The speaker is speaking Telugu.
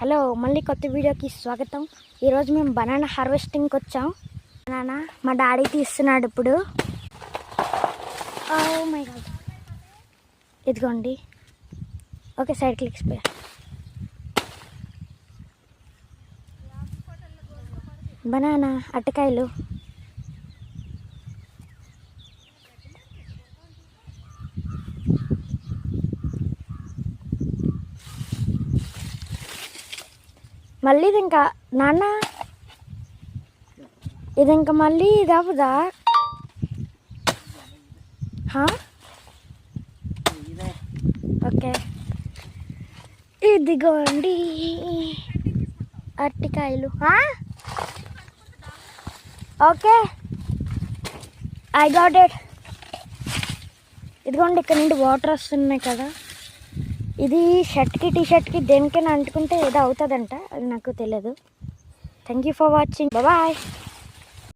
హలో, మళ్ళీ కొత్త వీడియోకి స్వాగతం. ఈరోజు మేము బనానా హార్వెస్టింగ్కి వచ్చాం. బనానా మా డాడీ తీస్తున్నాడు ఇప్పుడు. ఓ మై గాడ్, ఇదిగోండి. ఓకే, సైడ్ క్లిక్స్ పోయా. బనానా అట్టకాయలు. మళ్ళీ ఇది ఇంకా నాన్న, ఇది ఇంకా మళ్ళీ ఇది అవ్వదా? ఓకే, ఇదిగోండి అరటికాయలు. Okay, I got it. ఇదిగోండి, ఇక్కడ నుండి వాటర్ వస్తున్నాయి కదా. ఇది షర్ట్కి టీషర్ట్కి దేనికైనా అంటుకుంటే ఏదో అవుతుందంట, అది నాకు తెలియదు. Thank you for watching, bye.